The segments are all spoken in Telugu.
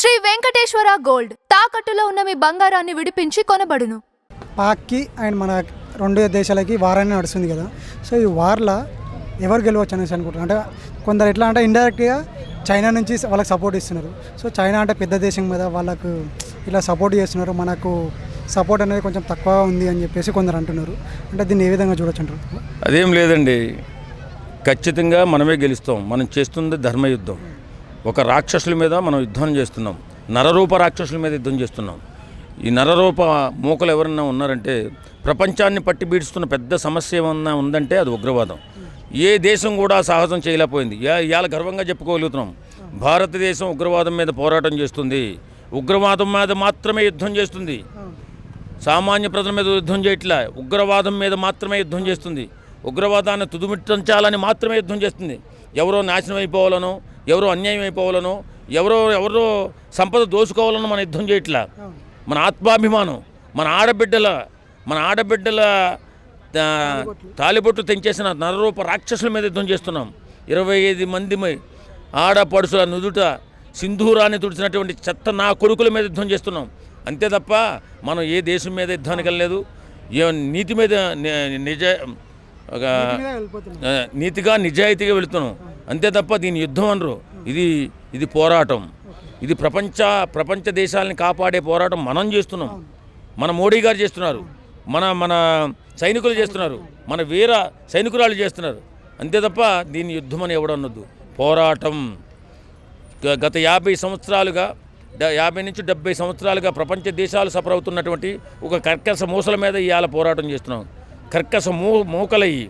శ్రీ వెంకటేశ్వర గోల్డ్ తాకట్టులో ఉన్న మీ బంగారాన్ని విడిపించి కొనబడును. పాక్కి అండ్ మన రెండు దేశాలకి వారాన్ని నడుస్తుంది కదా. సో ఈ వార్లో ఎవరు గెలవచ్చు అనేసి అనుకుంటున్నారు. అంటే కొందరు ఎట్లా అంటే ఇండైరెక్ట్గా చైనా నుంచి వాళ్ళకి సపోర్ట్ ఇస్తున్నారు. సో చైనా అంటే పెద్ద దేశం మీద వాళ్ళకు ఇలా సపోర్ట్ చేస్తున్నారు, మనకు సపోర్ట్ అనేది కొంచెం తక్కువ ఉంది అని చెప్పేసి కొందరు అంటున్నారు. అంటే దీన్ని ఏ విధంగా చూడొచ్చు అంటారు? అదేం లేదండి, ఖచ్చితంగా మనమే గెలుస్తాం. మనం చేస్తుంది ధర్మయుద్ధం. ఒక రాక్షసుల మీద మనం యుద్ధం చేస్తున్నాం, నరరూప రాక్షసుల మీద యుద్ధం చేస్తున్నాం. ఈ నరరూప మూకలు ఎవరన్నా ఉన్నారంటే ప్రపంచాన్ని పట్టి బీడుస్తున్న పెద్ద సమస్య ఏమన్నా ఉందంటే అది ఉగ్రవాదం. ఏ దేశం కూడా సాహసం చేయలేకపోయింది. ఇవాళ గర్వంగా చెప్పుకోగలుగుతున్నాం, భారతదేశం ఉగ్రవాదం మీద పోరాటం చేస్తుంది. ఉగ్రవాదం మీద మాత్రమే యుద్ధం చేస్తుంది, సామాన్య ప్రజల మీద యుద్ధం చేయట్లా. ఉగ్రవాదం మీద మాత్రమే యుద్ధం చేస్తుంది. ఉగ్రవాదాన్ని తుదిమిట్టించాలని మాత్రమే యుద్ధం చేస్తుంది. ఎవరో నాశనం అయిపోవాలనో, ఎవరో అన్యాయం అయిపోవాలనో, ఎవరో సంపద దోచుకోవాలనో మన యుద్ధం చేయట్లా. మన ఆత్మాభిమానం, మన ఆడబిడ్డల తాలిబొట్టు తెంచేసిన నరరూప రాక్షసుల మీద యుద్ధం చేస్తున్నాం. 25 మంది ఆడపడుచుల నుదుట సింధూరాన్ని తుడిచినటువంటి చెత్త నా కొడుకుల మీద యుద్ధం చేస్తున్నాం. అంతే తప్ప మనం ఏ దేశం మీద యుద్ధానికి వెళ్ళలేదు. నీతి మీద నీతిగా నిజాయితీగా వెళుతున్నాం. అంతే తప్ప దీని యుద్ధం అనరు. ఇది పోరాటం. ఇది ప్రపంచ దేశాలని కాపాడే పోరాటం మనం చేస్తున్నాం. మన మోడీ గారు చేస్తున్నారు, మన సైనికులు చేస్తున్నారు, మన వీర సైనికురాలు చేస్తున్నారు. అంతే తప్ప దీని యుద్ధం అని ఎవడన్నద్దు. పోరాటం. గత 50 సంవత్సరాలుగా 50 నుంచి 70 సంవత్సరాలుగా ప్రపంచ దేశాలు సఫర్ అవుతున్నటువంటి ఒక కర్కశ మూసల మీద ఇవాళ పోరాటం చేస్తున్నాం. కర్కశ మూకలయ్యి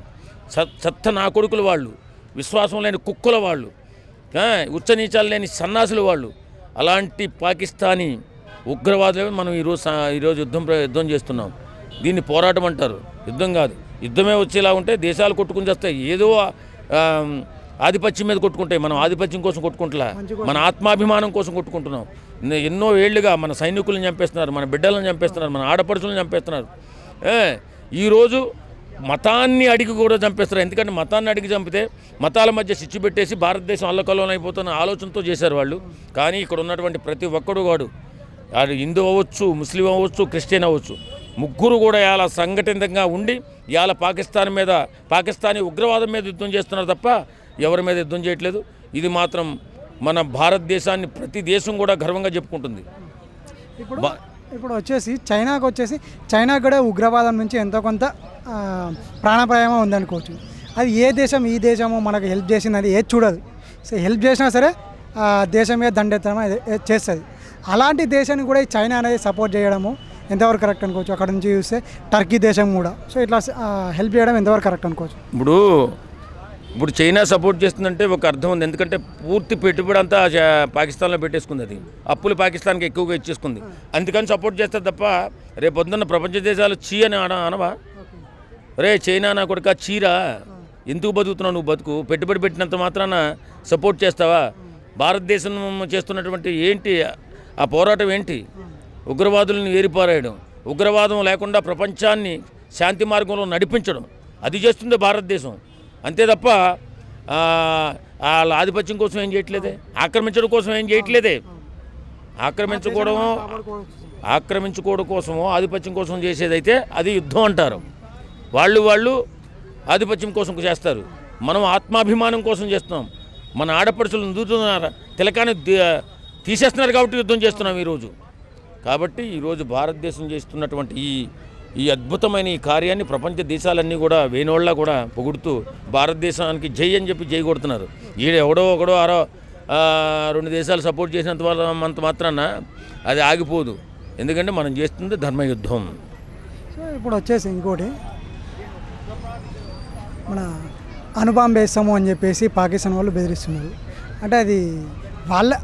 సత్త నా కొడుకులు వాళ్ళు, విశ్వాసం లేని కుక్కల వాళ్ళు, ఉచ్చనీచాలు లేని సన్నాసులు వాళ్ళు, అలాంటి పాకిస్తానీ ఉగ్రవాదులే మనం ఈరోజు యుద్ధం చేస్తున్నాం. దీన్ని పోరాటం అంటారు, యుద్ధం కాదు. యుద్ధమే వచ్చేలా ఉంటే దేశాలు కొట్టుకుని చేస్తాయి. ఏదో ఆధిపత్యం మీద కొట్టుకుంటాయి. మనం ఆధిపత్యం కోసం కొట్టుకుంటా, మన ఆత్మాభిమానం కోసం కొట్టుకుంటున్నాం. ఎన్నో ఏళ్లుగా మన సైనికులను చంపేస్తున్నారు, మన బిడ్డలను చంపేస్తున్నారు, మన ఆడపడుచులను చంపేస్తున్నారు. ఈరోజు మతాన్ని అడిగి కూడా చంపేస్తారు. ఎందుకంటే మతాన్ని అడిగి చంపితే మతాల మధ్య చిచ్చు పెట్టేసి భారతదేశం అల్లకల్లోలం అయిపోతున్న ఆలోచనతో చేశారు వాళ్ళు. కానీ ఇక్కడ ఉన్నటువంటి ప్రతి ఒక్కడు వాడు హిందూ అవ్వచ్చు, ముస్లిం అవ్వచ్చు, క్రిస్టియన్ అవ్వచ్చు, ముగ్గురు కూడా ఇలా సంఘటితంగా ఉండి ఇవాళ పాకిస్తానీ ఉగ్రవాదం మీద యుద్ధం చేస్తున్నారు తప్ప ఎవరి మీద యుద్ధం చేయట్లేదు. ఇది మాత్రం మన భారతదేశాన్ని ప్రతి దేశం కూడా గర్వంగా చెప్పుకుంటుంది. ఇప్పుడు వచ్చేసి చైనా కూడా ఉగ్రవాదం నుంచి ఎంతో కొంత ప్రాణాపాయమో ఉందనుకోవచ్చు. అది ఏ దేశం ఈ దేశము మనకు హెల్ప్ చేసింది అది ఏది చూడదు. సో హెల్ప్ చేసినా సరే దేశం మీద దండెత్తడం చేస్తుంది. అలాంటి దేశాన్ని కూడా ఈ చైనా అనేది సపోర్ట్ చేయడము ఎంతవరకు కరెక్ట్ అనుకోవచ్చు? అక్కడ నుంచి చూస్తే టర్కీ దేశం కూడా సో ఇట్లా హెల్ప్ చేయడం ఎంతవరకు కరెక్ట్ అనుకోవచ్చు? ఇప్పుడు చైనా సపోర్ట్ చేస్తుందంటే ఒక అర్థం ఉంది. ఎందుకంటే పూర్తి పెట్టుబడి అంతా పాకిస్తాన్లో పెట్టేసుకుంది. అది అప్పులు పాకిస్తాన్కి ఎక్కువగా ఇచ్చేసుకుంది. అందుకని సపోర్ట్ చేస్తారు తప్ప రేపు పొద్దున్న ప్రపంచ దేశాలు చీ అని అనవా? రే చైనా నా కొడుక చీరా, ఎందుకు బతుకుతున్నావు నువ్వు? బతుకు. పెట్టుబడి పెట్టినంత మాత్రాన సపోర్ట్ చేస్తావా? భారతదేశం చేస్తున్నటువంటి ఏంటి ఆ పోరాటం ఏంటి? ఉగ్రవాదులను ఏరిపారాయడం, ఉగ్రవాదం లేకుండా ప్రపంచాన్ని శాంతి మార్గంలో నడిపించడం, అది చేస్తుంది భారతదేశం. అంతే తప్ప వాళ్ళ ఆధిపత్యం కోసం ఏం చేయట్లేదే, ఆక్రమించడం కోసం ఏం చేయట్లేదే. ఆక్రమించుకోవడం కోసమో ఆధిపత్యం కోసం చేసేదైతే అది యుద్ధం అంటారు. వాళ్ళు ఆధిపత్యం కోసం చేస్తారు. మనం ఆత్మాభిమానం కోసం చేస్తున్నాం. మన ఆడపడుచులు నుదుతున్నారు, తిలకాన్ని తీసేస్తున్నారు కాబట్టి యుద్ధం చేస్తున్నాం ఈరోజు. కాబట్టి ఈరోజు భారతదేశం చేస్తున్నటువంటి ఈ అద్భుతమైన ఈ కార్యాన్ని ప్రపంచ దేశాలన్నీ కూడా వేణోళ్ళ కూడా పొగుడుతూ భారతదేశానికి జై అని చెప్పి జై కొడుతున్నారు. ఎవడో 2 దేశాలు సపోర్ట్ చేసినంత మాత్రాన అది ఆగిపోదు. ఎందుకంటే మనం చేస్తుంది ధర్మయుద్ధం. సో ఇప్పుడు వచ్చేసి ఇంకోటి, మన అణుబాంబు వేస్తాము అని చెప్పేసి పాకిస్తాన్ వాళ్ళు బెదిరిస్తున్నారు. అంటే అది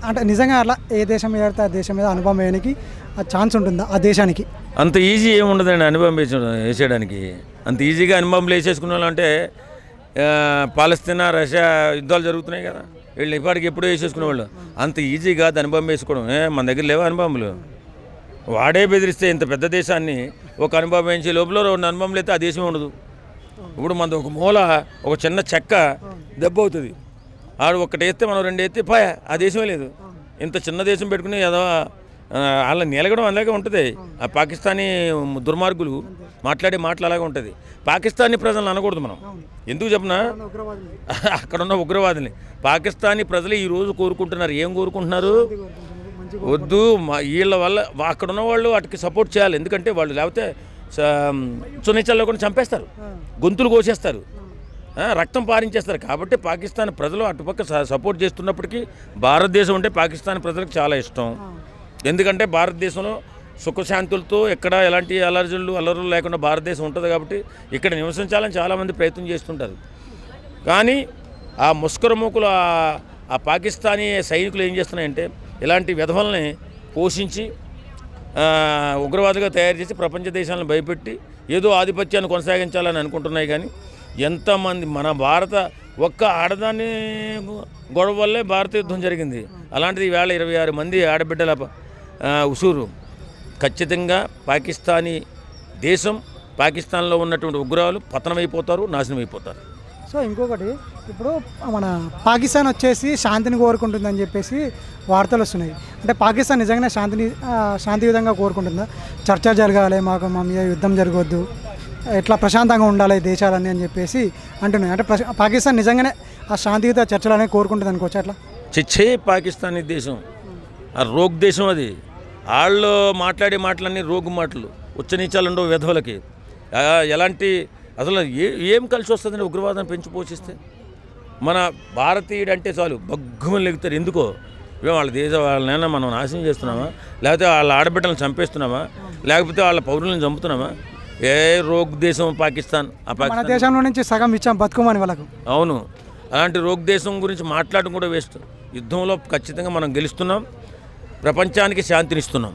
అంటే నిజంగా అలా ఏ దేశం మీద ఆ దేశం మీద అణుబాంబు వేయడానికి ఆ ఛాన్స్ ఉంటుందా ఆ దేశానికి? అంత ఈజీ ఏమి ఉండదండి అణుబాంబు వేసేయడానికి. అంత ఈజీగా అణుబాంబులు వేసేసుకున్న వాళ్ళు అంటే పాలస్తీనా రష్యా యుద్ధాలు జరుగుతున్నాయి కదా, వీళ్ళు ఇప్పటికి ఎప్పుడూ వేసేసుకునేవాళ్ళు. అంత ఈజీగా అణుబాంబు వేసుకోవడం మన దగ్గర లేవా అణుబాంబులు? వాడే బెదిరిస్తే ఇంత పెద్ద దేశాన్ని ఒక అణుబాంబు వేయించే లోపల 2 అణుబాంబులు అయితే ఆ దేశమే ఉండదు. ఇప్పుడు మనది ఒక మూల ఒక చిన్న చెక్క దెబ్బ అవుతుంది, ఆడు ఒక్కటి వేస్తే మనం 2 వేస్తే పాయ ఆ దేశమే లేదు. ఇంత చిన్న దేశం పెట్టుకుని ఏదో వాళ్ళ నిలగడం అలాగే ఉంటుంది. ఆ పాకిస్తానీ దుర్మార్గులు మాట్లాడే మాటలు అలాగే ఉంటుంది. పాకిస్తానీ ప్రజలను అనకూడదు మనం. ఎందుకు చెప్పనా, అక్కడ ఉన్న ఉగ్రవాదుల్ని పాకిస్తానీ ప్రజలు ఈరోజు కోరుకుంటున్నారు. ఏం కోరుకుంటున్నారు? వద్దు, వీళ్ళ వల్ల అక్కడ ఉన్న వాళ్ళు వాటికి సపోర్ట్ చేయాలి. ఎందుకంటే వాళ్ళు లేకపోతే చున్నీచల్లో కూడా చంపేస్తారు, గొంతులు కోసేస్తారు, రక్తం పారించేస్తారు. కాబట్టి పాకిస్తాన్ ప్రజలు అటుపక్క సపోర్ట్ చేస్తున్నప్పటికీ భారతదేశం అంటే పాకిస్తాన్ ప్రజలకు చాలా ఇష్టం. ఎందుకంటే భారతదేశంలో సుఖశాంతులతో ఎక్కడ ఎలాంటి అల్లర్లు లేకుండా భారతదేశం ఉంటుంది. కాబట్టి ఇక్కడ నివసించాలని చాలామంది ప్రయత్నం చేస్తుంటారు. కానీ ఆ ముస్కరమూకులు ఆ పాకిస్తానీ సైనికులు ఏం చేస్తున్నాయంటే ఇలాంటి విధవల్ని పోషించి ఉగ్రవాదులుగా తయారు చేసి ప్రపంచ దేశాలను భయపెట్టి ఏదో ఆధిపత్యాన్ని కొనసాగించాలని అనుకుంటున్నాయి. కానీ ఎంతమంది మన భారత ఒక్క ఆడదాన్ని గొడవ వల్లే భారత యుద్ధం జరిగింది. అలాంటిది ఈవేళ 26 మంది ఆడబిడ్డల ఉసూరు. ఖచ్చితంగా పాకిస్తానీ దేశం, పాకిస్తాన్లో ఉన్నటువంటి ఉగ్రవాదులు పతనమైపోతారు, నాశనం అయిపోతారు. సో ఇంకొకటి, ఇప్పుడు మన పాకిస్తాన్ వచ్చేసి శాంతిని కోరుకుంటుందని చెప్పేసి వార్తలు వస్తున్నాయి. అంటే పాకిస్తాన్ నిజంగానే శాంతియుతంగా కోరుకుంటుందా? చర్చ జరగాలి, మా మీద యుద్ధం జరగవద్దు, ఎట్లా ప్రశాంతంగా ఉండాలి దేశాలన్నీ అని చెప్పేసి అంటున్నాయి. అంటే పాకిస్తాన్ నిజంగానే ఆ శాంతియుత చర్చలు అనేవి కోరుకుంటుంది అనుకోవచ్చు. అట్లా చచ్చే పాకిస్తానీ దేశం ఆ రోగ్ దేశం. అది వాళ్ళు మాట్లాడే మాటలన్నీ రోగు మాటలు, ఉచ్చనీచాలు ఉండవు విధవలకి. ఎలాంటి అసలు ఏం కలిసి వస్తుందని ఉగ్రవాదం పెంచి పోషిస్తే మన భారతీయుడు అంటే చాలు బగ్గుమని లెగుతారు. ఎందుకో వాళ్ళనైనా మనం నాశనం చేస్తున్నామా, లేకపోతే వాళ్ళ ఆడబిడ్డలను చంపేస్తున్నామా, లేకపోతే వాళ్ళ పౌరులను చంపుతున్నామా? ఏ రోగ్ దేశం పాకిస్తాన్. మన దేశంలో నుంచి సగం ఇచ్చాం బతుకుమని వాళ్ళకు. అవును, అలాంటి రోగ్ దేశం గురించి మాట్లాడడం కూడా వేస్ట్. యుద్ధంలో ఖచ్చితంగా మనం గెలుస్తున్నాం, ప్రపంచానికి శాంతినిస్తున్నాం.